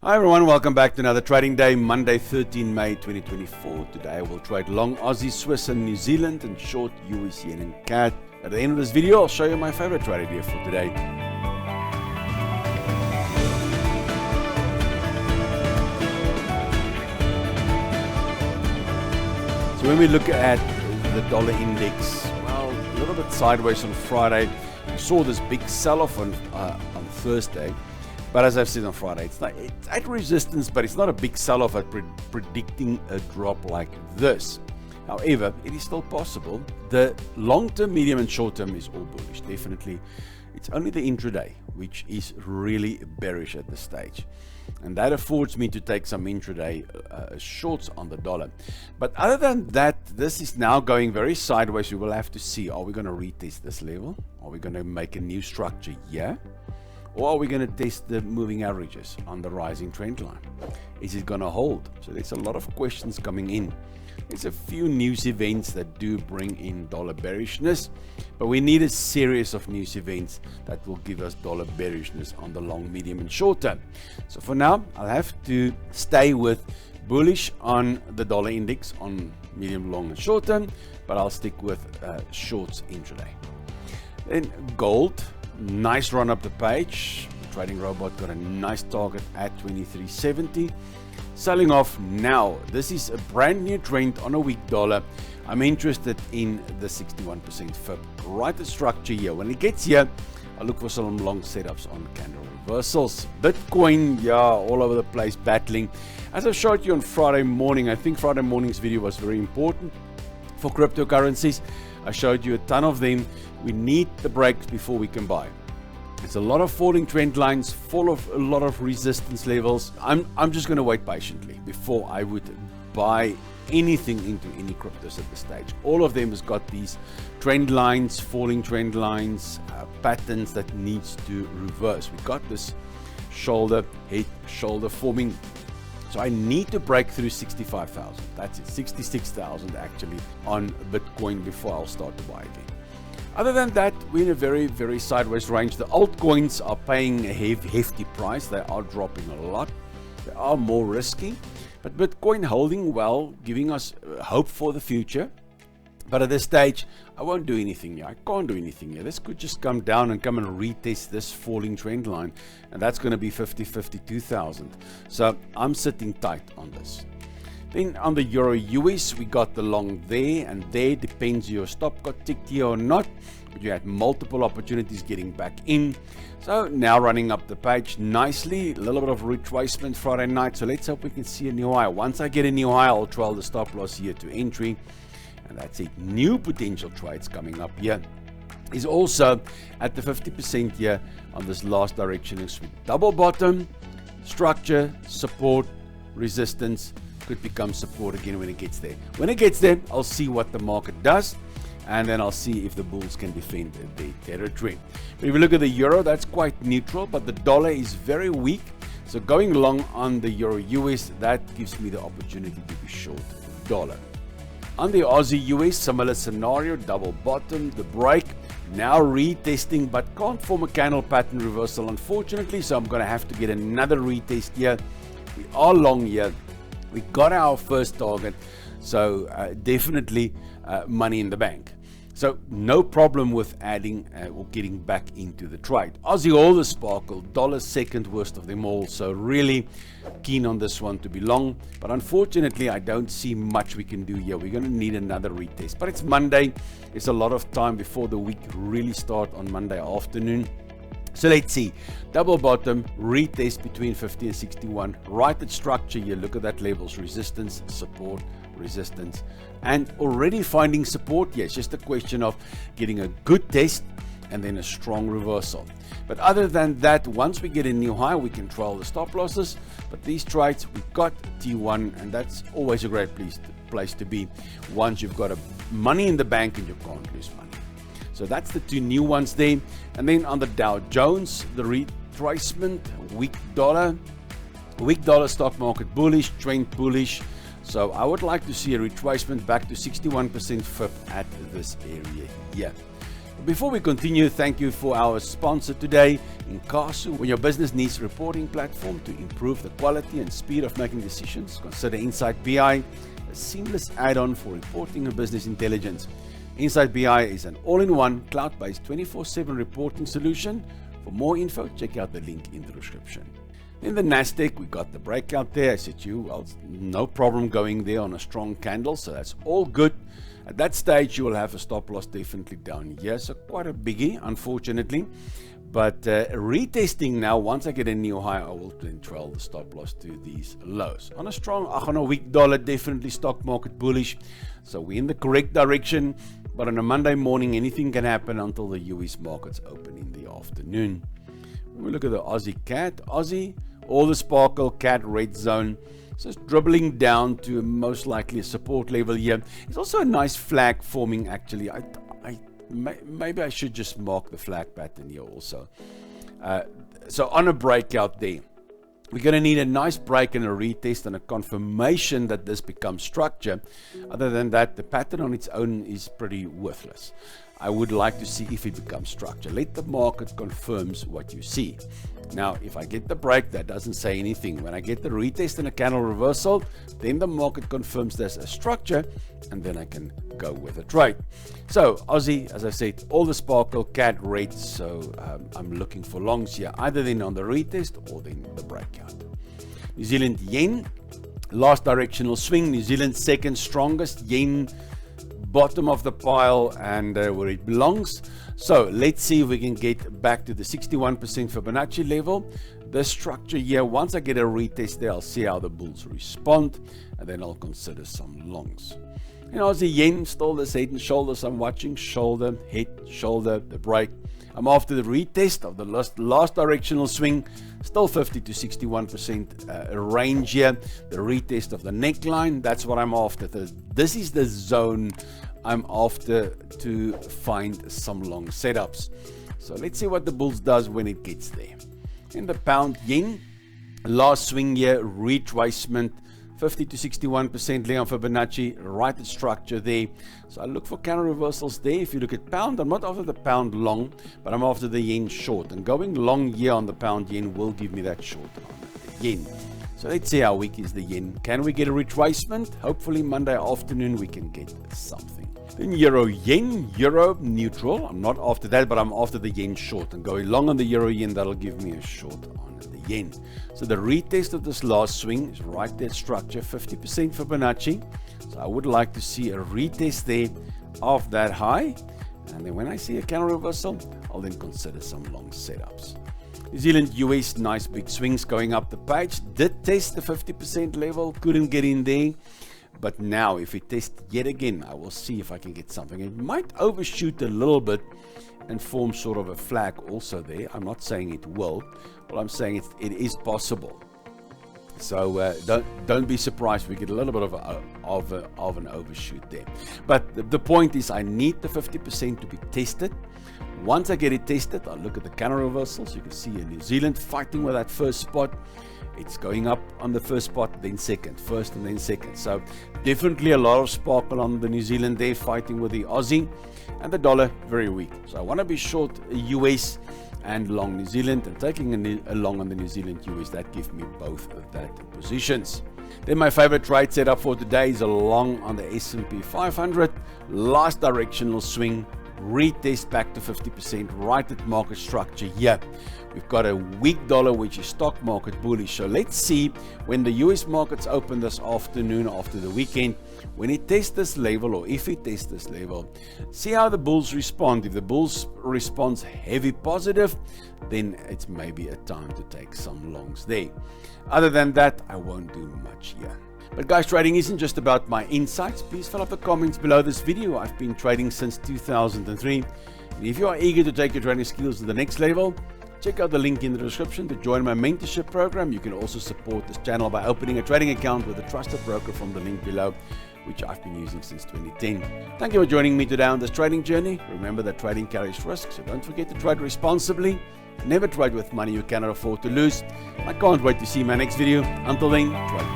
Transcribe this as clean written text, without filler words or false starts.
Hi everyone, welcome back to another trading day, Monday 13 May 2024. Today we'll trade long Aussie, Swiss and New Zealand and short US yen and CAD. At the end of this video, I'll show you my favorite trade idea for today. So when we look at the dollar index, well, a little bit sideways on Friday. We saw this big sell-off on Thursday. But as I've said on Friday, it's at resistance, but it's not a big sell-off at predicting a drop like this. However, it is still possible. The long-term, medium and short-term is all bullish, definitely. It's only the intraday, which is really bearish at this stage. And that affords me to take some intraday shorts on the dollar. But other than that, this is now going very sideways. We will have to see, are we going to retest this level? Are we going to make a new structure here? Or are we going to test the moving averages on the rising trend line? Is it going to hold? So there's a lot of questions coming in. There's a few news events that do bring in dollar bearishness, but we need a series of news events that will give us dollar bearishness on the long, medium and short term. So for now, I'll have to stay with bullish on the dollar index on medium, long and short term, but I'll stick with shorts intraday. Then gold. Nice run up the page. The trading robot got a nice target at 23.70. Selling off now. This is a brand new trend on a weak dollar. I'm interested in the 61% fib. Right the structure here. When it gets here, I'll look for some long setups on candle reversals. Bitcoin, yeah, all over the place battling. As I showed you on Friday morning, I think Friday morning's video was very important for cryptocurrencies. I showed you a ton of them. We need the breaks before we can buy. It's a lot of falling trend lines, full of a lot of resistance levels. I'm just going to wait patiently before I would buy anything into any cryptos at this stage. All of them has got these trend lines, falling trend lines, patterns that needs to reverse. We got this shoulder, head, shoulder forming. So I need to break through 65,000. That's it, 66,000 actually on Bitcoin before I'll start to buy again. Other than that, we're in a very, very sideways range. The altcoins are paying a hefty price. They are dropping a lot. They are more risky. But Bitcoin holding well, giving us hope for the future. But at this stage, I won't do anything here. I can't do anything here. This could just come down and come and retest this falling trend line. And that's going to be 52,000. So I'm sitting tight on this. Then on the Euro US, we got the long there and there. Depends your stop got ticked here or not. But you had multiple opportunities getting back in. So now running up the page nicely. A little bit of retracement Friday night. So let's hope we can see a new high. Once I get a new high, I'll trail the stop loss here to entry. And that's it. New potential trades coming up here is also at the 50% here on this last directional sweep. Double bottom, structure, support, resistance. Could become support again when it gets there. When it gets there, I'll see what the market does, and then I'll see if the bulls can defend their territory. But if we look at the euro, that's quite neutral, but the dollar is very weak. So going long on the euro US, that gives me the opportunity to be short the dollar. On the Aussie US, similar scenario, double bottom, the break, now retesting, but can't form a candle pattern reversal unfortunately, so I'm going to have to get another retest here. We are long here. We got our first target, so definitely money in the bank. So no problem with adding or getting back into the trade. Aussie all the sparkle, dollar second worst of them all, so really keen on this one to be long. But unfortunately, I don't see much we can do here. We're going to need another retest. But it's Monday. There's a lot of time before the week really start on Monday afternoon. So let's see, double bottom, retest between 50 and 61, right at structure here, look at that levels, resistance, support, resistance, and already finding support here. It's just a question of getting a good test and then a strong reversal. But other than that, once we get a new high, we can trail the stop losses, but these trades, we've got T1, and that's always a great place to be once you've got money in the bank and you can't lose money. So that's the two new ones there. And then on the Dow Jones, the retracement, weak dollar stock market bullish, trend bullish. So I would like to see a retracement back to 61% fib at this area here. Before we continue, thank you for our sponsor today, Incasu. When your business needs a reporting platform to improve the quality and speed of making decisions, consider Insight BI, a seamless add-on for reporting and business intelligence. Insight BI is an all-in-one, cloud-based 24/7 reporting solution. For more info, check out the link in the description. In the Nasdaq, we got the breakout there. I said to you, well, no problem going there on a strong candle, so that's all good. At that stage, you will have a stop loss definitely down here, so quite a biggie, unfortunately. But retesting now, once I get a new high, I will then trail the stop loss to these lows. On a weak dollar, definitely stock market bullish. So we're in the correct direction, but on a Monday morning, anything can happen until the US markets open in the afternoon. When we look at the Aussie CAD, Aussie, all the sparkle CAD red zone. So it's dribbling down to most likely a support level here. It's also a nice flag forming actually. Maybe I should just mark the flag pattern here also. So on a breakout there, we're going to need a nice break and a retest and a confirmation that this becomes structure. Other than that, the pattern on its own is pretty worthless. I would like to see if it becomes structure. Let the market confirms what you see. Now, if I get the break, that doesn't say anything. When I get the retest and a candle reversal, then the market confirms there's a structure, and then I can go with a trade. So, Aussie, as I said, all the sparkle, CAD red, so I'm looking for longs here, either then on the retest or then the breakout. New Zealand yen, last directional swing. New Zealand second strongest, yen bottom of the pile and where it belongs. So let's see if we can get back to the 61% Fibonacci level. The structure here, once I get a retest there, I'll see how the bulls respond, and then I'll consider some longs. And Aussie yen, still this head and shoulders I'm watching, shoulder, head, shoulder, the break. I'm after the retest of the last directional swing, still 50 to 61% range here. The retest of the neckline, that's what I'm after. This is the zone I'm after to find some long setups. So let's see what the bulls does when it gets there. In the pound yen, last swing here, retracement, 50 to 61% Leon Fibonacci, right at structure there. So I look for counter reversals there. If you look at pound, I'm not after the pound long, but I'm after the yen short. And going long here on the pound yen will give me that short on the yen. So let's see how weak is the yen. Can we get a retracement? Hopefully Monday afternoon we can get something. Then euro yen, euro neutral. I'm not after that, but I'm after the yen short. And going long on the euro yen, that'll give me a short on the yen. So the retest of this last swing is right there, structure, 50% Fibonacci. So I would like to see a retest there of that high. And then when I see a counter reversal, I'll then consider some long setups. New Zealand US, nice big swings going up the page. Did test the 50% level, couldn't get in there. But now if it tests yet again, I will see if I can get something. It might overshoot a little bit and form sort of a flag also there. I'm not saying it will, but I'm saying it is possible. So don't be surprised we get a little bit of an overshoot there. But the point is I need the 50% to be tested. Once I get it tested, I'll look at the counter reversals. You can see in New Zealand fighting with that first spot. It's going up on the first spot, then second, first and then second. So definitely a lot of sparkle on the New Zealand there, fighting with the Aussie, and the dollar very weak. So I want to be short US and long New Zealand, and taking a long on the New Zealand US, that gives me both of that positions. Then my favorite trade setup for today is a long on the S&P 500, last directional swing, retest back to 50% right at market structure here. We've got a weak dollar, which is stock market bullish. So let's see when the US markets open this afternoon after the weekend, when it tests this level, or if it tests this level, see how the bulls respond. If the bulls responds heavy positive, then it's maybe a time to take some longs there. Other than that, I won't do much here. But guys, trading isn't just about my insights. Please fill up the comments below this video. I've been trading since 2003. And if you are eager to take your trading skills to the next level, check out the link in the description to join my mentorship program. You can also support this channel by opening a trading account with a trusted broker from the link below, which I've been using since 2010. Thank you for joining me today on this trading journey. Remember that trading carries risk, so don't forget to trade responsibly. Never trade with money you cannot afford to lose. I can't wait to see my next video. Until then, trade